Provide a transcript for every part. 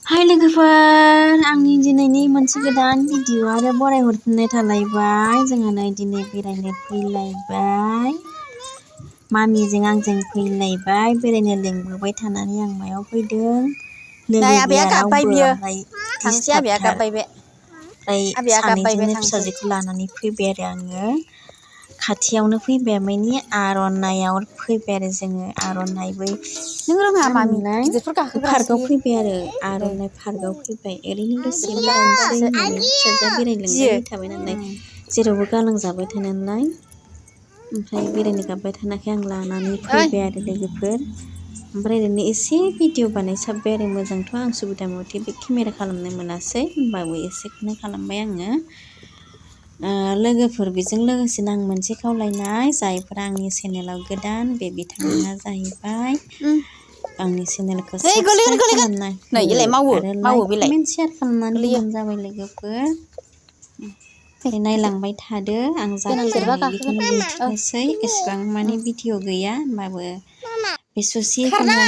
हाय लोगोफोर आंनि दिनैनि मोनसे गोदान भिडिअ आरो बरायहरफिननाय थालायबाय जोंहा नै दिनै बेरायनो फैलायबाय मामिजों आंजों फैलायबाय बेरायनो लिंबोबाय थानानै आं मायाव फैदों लोगो गैया रावबो ओमफ्राय डिस्टार्बथार ओमफ्राय सानैजोंनो फिसाजोखौ लानानै फैबाय आरो आङो खाथियावनो फैबाय मानि आर'नाइआव फैबाय आरो जोङो आर'नाइबो पार्कआव फैबाय आरो आर'नाइ पार्कआव फैबाय ओरैनो दसे बेरायनोसै होननानै फिसाजोआ बेरायलांबाय थाबाय नालाय जेरावबो गालांजाबाय थानाय नालाय ओमफ्राय बेरायनो गाबबाय थानायखाय आं लानानै फैबाय आरो लोगोफोर ओमफ्राय ओरैनो एसे भिडिअ बानायसाबबाय आरो मोजांथ' आं सुबिदा मथे बे केमेरा खालामनो मोनासै होमबाबो एसेखौनो खालामबाय आङो लोगोफोर बेजों लोगोसेनो आं मोनसे खावलायनाय जायफोरा आंनि चेनेलाव गोदान बे बिथांमोना जाहैबाय आंनि चेनेलखौ साबस्क्राइब खालामना आरो लाइक कमेन्ट शेयार खालामनानै होबानो जाबाय लोगोफोर नायलांबाय थादो आं जाखिनि बेखौनो दिन्थिनोसै एसेबां माने भिडिअ गैया होमबाबो बे ससेखौनो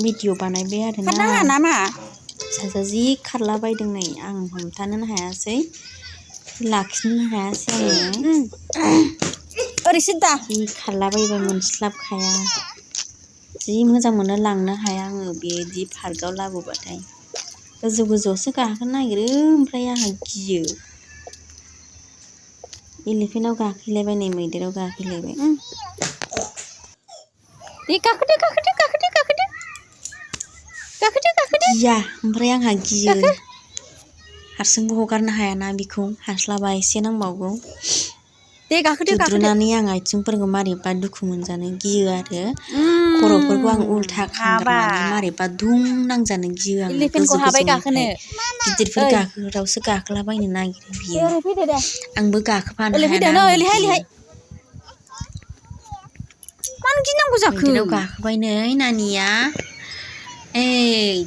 भिडिअ बानायबाय आरोना फिसाजोआ जि खारलाबायदों नै आं हमथानोनो हायासै लाखिनो हायासै आङो ओरैसो दा जि खारलाबायबाय मोनस्लाबखाया जि मोजां मोनो लांनो हाया आङो बेदि पार्कआव लाबोबाथाय गोजौ गोजौआवसो गाखोनो नागिरो ओमफ्राय आंहा गियो एलिफेन्टआव गाखोलायबाय नै मैदेराव गाखोलायबाय गिया ओमफ्राय आंहा गियो हारसिंबो हगारनो हायाना बेखौ हास्लाबा एसे नांबावगौ दुद्रुनानै आं आथिंफोरखौ मारैबा दुखु मोनजानो गियो आरो खर'फोरखौ आं उल्था खांगारनानै मारैबा दुं नांजानो गियो आं गोजौ गोजौनिफ्राय गिदिरफोर गाखोग्रायावसो गाखोलाबायनो नागिरो बियो आंबो गाखोफानो हायाना आंबो गियो मानो गिनांगौ जाखो मैदेराव गाखोबाय नै नानिया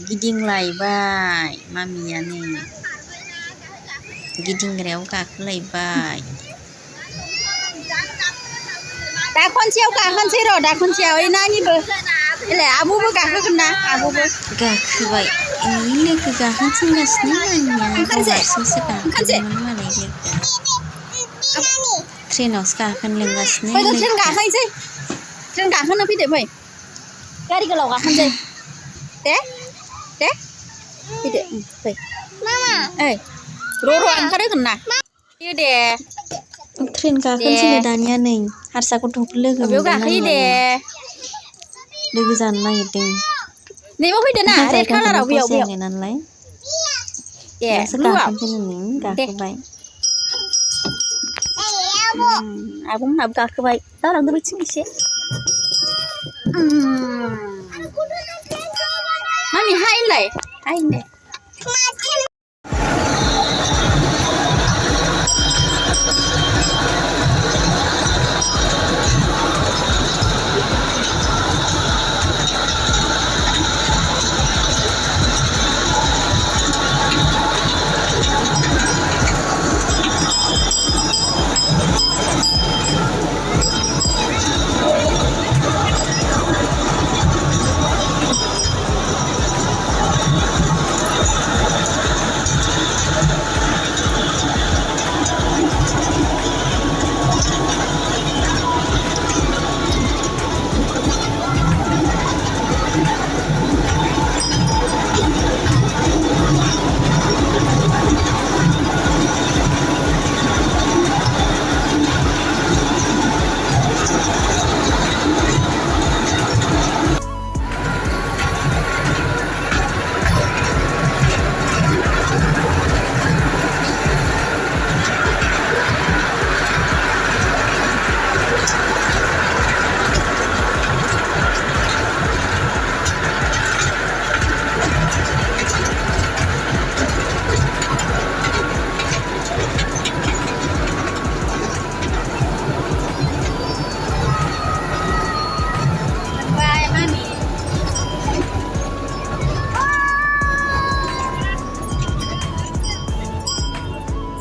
गिदिंलायबाय मामिया नै गिदिंग्रायाव गाखोलायबाय दा खनसेयाव गाखोनोसै र' दा खनसेयाव ओइ नानिबो एलाय आब'बो गाखोगोन ना आब'बो गाखोबाय लोगो गाखोनो थिनगासिनो नानिया गाव हारसिंसो गाखोदोंमोन मालाय लोगोआ ट्रेनावसो गाखोनो लिंगासिनो ट्रेन गाखोनोसै ट्रेन गाखोनो फैदो फै गारि गोलाव गाखोनोसै दे फैदो फै ओइ र' ओंखारहोगोन ना फैयो दे ट्रेन गाखोनोसैनो दानिया नै हारसा गथ'फोर लोगो मोनबाय नानिया नै लोगो जानो नागिरदों नैबाव फैदो ना रेड कालाराव बेयाव नालाय ए दासो गाखोनोसै नै गाखोबाय आब'मोनहाबो गाखोबाय जालांदो बैथिं एसे मामि हाय होनलाय हाय होनदे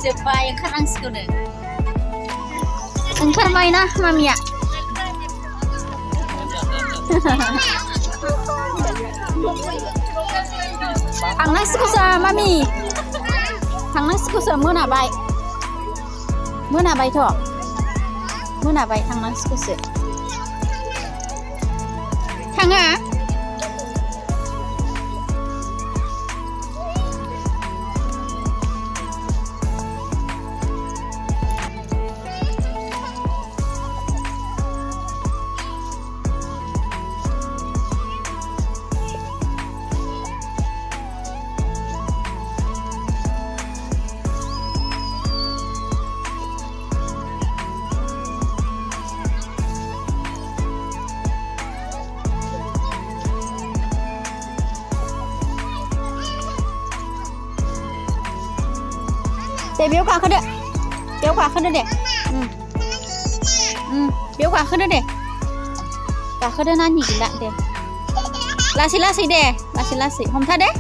जोब्बाय ओंखारनांसिगौनो ओंखारबाय ना Mamiya Thằng scooter mami. Thằng scooter mưa nào bay. Mưa nào bay thọ. Mưa nào bay thằng scooter. Thằng à? Để biểu quả khơi được. Biểu quả khơi được để. Biểu quả khơi được để. Quả khơi được nó nhỉ lại để. Lasi để. Lasi. Không thật đấy.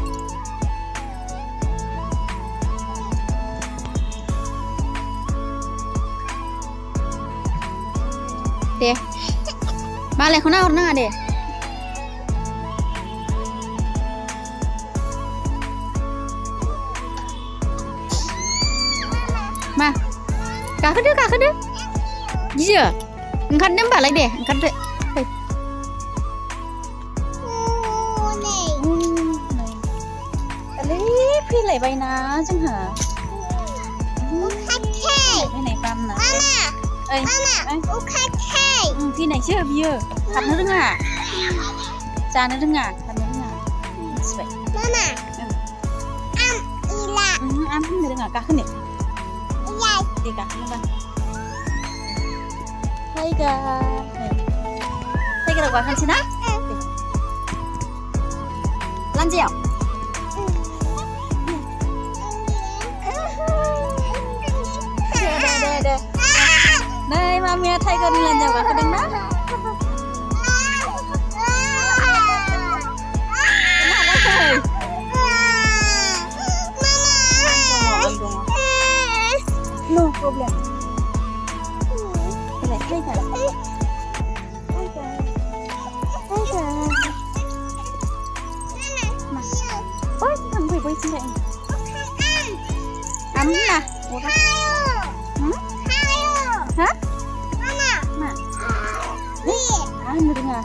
Để. Mà lại không nào để. Mà cả khơi đứa gì chưa khăn đếm bà lại để khăn đấy lấy phi lại bay ná chẳng hả cái này cam nè ơi phi này chưa bây giờ khăn nó đứng à cha nó đứng à khăn nó đứng à vậy ăn nó đứng à cả khăn này Tiga, apa? Tiga là quả khăn xin á? Lan dẻo. Đây. Đây, mami thay con lan dẻo quả khăn đứng đó. No problem. Đây, đây cả. Ôi, thằng quỷ quay xin lại. Ấm nè. Hả? Mà. Ăn được à?